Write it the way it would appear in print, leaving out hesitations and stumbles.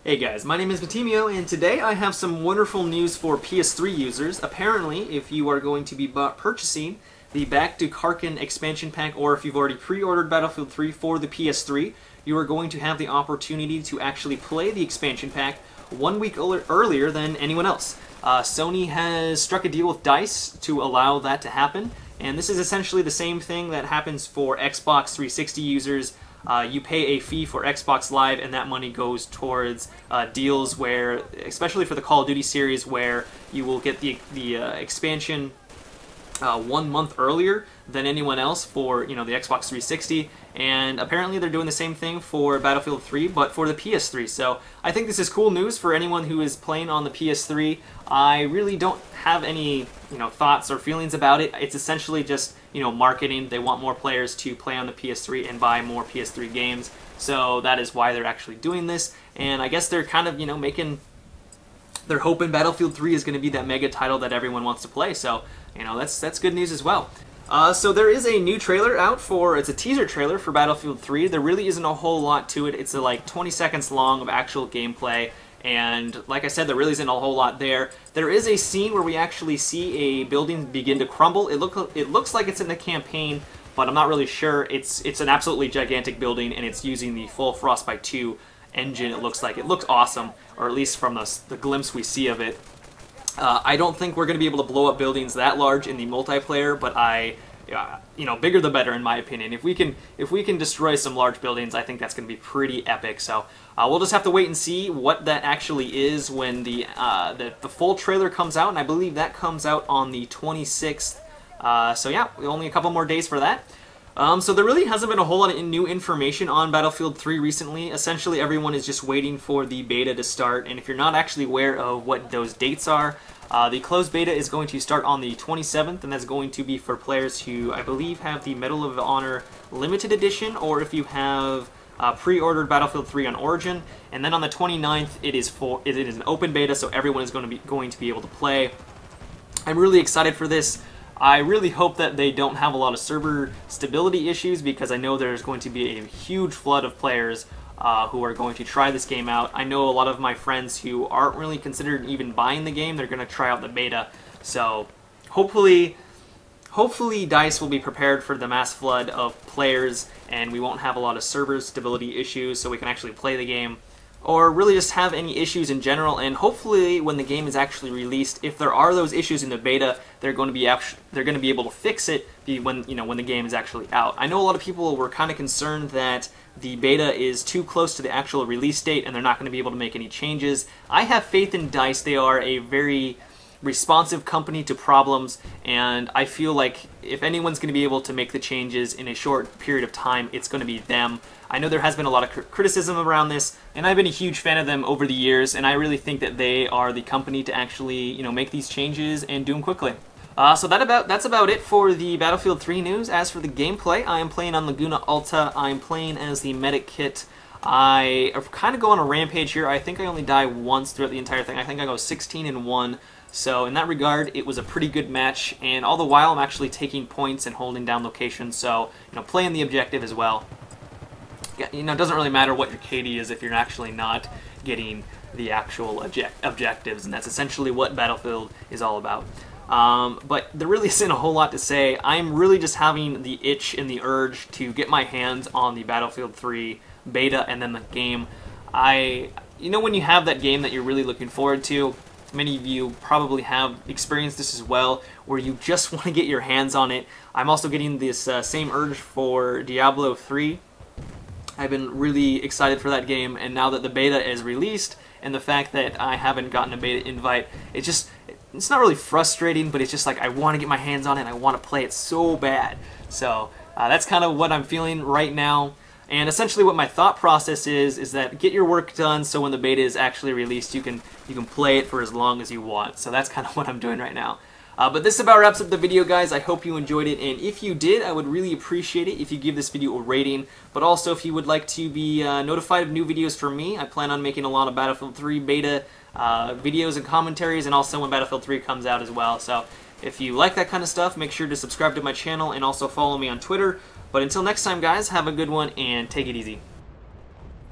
Hey guys, my name is Matimi0, and today I have some wonderful news for PS3 users. Apparently, if you are going to be purchasing the Back to Karkin expansion pack, or if you've already pre-ordered Battlefield 3 for the PS3, you are going to have the opportunity to actually play the expansion pack 1 week earlier than anyone else. Sony has struck a deal with DICE to allow that to happen, and this is essentially the same thing that happens for Xbox 360 users. You pay a fee for Xbox Live, and that money goes towards deals where, especially for the Call of Duty series, where you will get the expansion 1 month earlier than anyone else for the Xbox 360, and apparently they're doing the same thing for Battlefield 3, but for the PS3. So I think this is cool news for anyone who is playing on the PS3. I really don't have any thoughts or feelings about it. It's essentially just marketing. They want more players to play on the PS3 and buy more PS3 games, so that is why they're actually doing this. And I guess they're kind of they're hoping Battlefield 3 is going to be that mega title that everyone wants to play. So that's good news as well. So there is a new trailer out it's a teaser trailer for Battlefield 3. There really isn't a whole lot to it. It's like 20 seconds long of actual gameplay. And like I said, there really isn't a whole lot there. There is a scene where we actually see a building begin to crumble. It looks like it's in the campaign, but I'm not really sure. It's an absolutely gigantic building, and it's using the full Frostbite 2 engine. It looks awesome, or at least from the glimpse we see of it. I don't think we're going to be able to blow up buildings that large in the multiplayer, but bigger the better in my opinion. If we can destroy some large buildings, I think that's going to be pretty epic. So we'll just have to wait and see what that actually is when the full trailer comes out, and I believe that comes out on the 26th. So yeah, only a couple more days for that. So there really hasn't been a whole lot of new information on Battlefield 3 recently. Essentially, everyone is just waiting for the beta to start, and if you're not actually aware of what those dates are, the closed beta is going to start on the 27th, and that's going to be for players who, I believe, have the Medal of Honor Limited Edition, or if you have pre-ordered Battlefield 3 on Origin. And then on the 29th, it is an open beta, so everyone is going to be able to play. I'm really excited for this. I really hope that they don't have a lot of server stability issues, because I know there's going to be a huge flood of players who are going to try this game out. I know a lot of my friends who aren't really considered even buying the game, they're going to try out the beta. So hopefully DICE will be prepared for the mass flood of players, and we won't have a lot of server stability issues, so we can actually play the game, or really just have any issues in general. And hopefully when the game is actually released, if there are those issues in the beta, they're going to be able to fix it when the game is actually out. I know a lot of people were kind of concerned that the beta is too close to the actual release date and they're not going to be able to make any changes. I have faith in DICE. They are a very responsive company to problems, and I feel like if anyone's going to be able to make the changes in a short period of time, it's going to be them. I know there has been a lot of criticism around this, and I've been a huge fan of them over the years, and I really think that they are the company to actually make these changes and do them quickly. So that's about it for the Battlefield 3 news. As for the gameplay, I am playing on Laguna Alta. I'm playing as the medic kit. I kind of go on a rampage here. I think I only die once throughout the entire thing. I think I go 16-1. So in that regard, it was a pretty good match, and all the while I'm actually taking points and holding down locations, so playing the objective as well. It doesn't really matter what your KD is if you're actually not getting the actual objectives, and that's essentially what Battlefield is all about. But there really isn't a whole lot to say. I'm really just having the itch and the urge to get my hands on the Battlefield 3 beta and then the game. When you have that game that you're really looking forward to, many of you probably have experienced this as well, where you just want to get your hands on it. I'm also getting this same urge for Diablo 3. I've been really excited for that game, and now that the beta is released, and the fact that I haven't gotten a beta invite, it's not really frustrating, but it's just like I want to get my hands on it, and I want to play it so bad. So that's kind of what I'm feeling right now. And essentially what my thought process is that get your work done so when the beta is actually released, you can play it for as long as you want. So that's kind of what I'm doing right now. But this about wraps up the video, guys. I hope you enjoyed it, and if you did, I would really appreciate it if you give this video a rating. But also, if you would like to be notified of new videos from me, I plan on making a lot of Battlefield 3 beta videos and commentaries, and also when Battlefield 3 comes out as well. So if you like that kind of stuff, make sure to subscribe to my channel and also follow me on Twitter. But until next time, guys, have a good one and take it easy.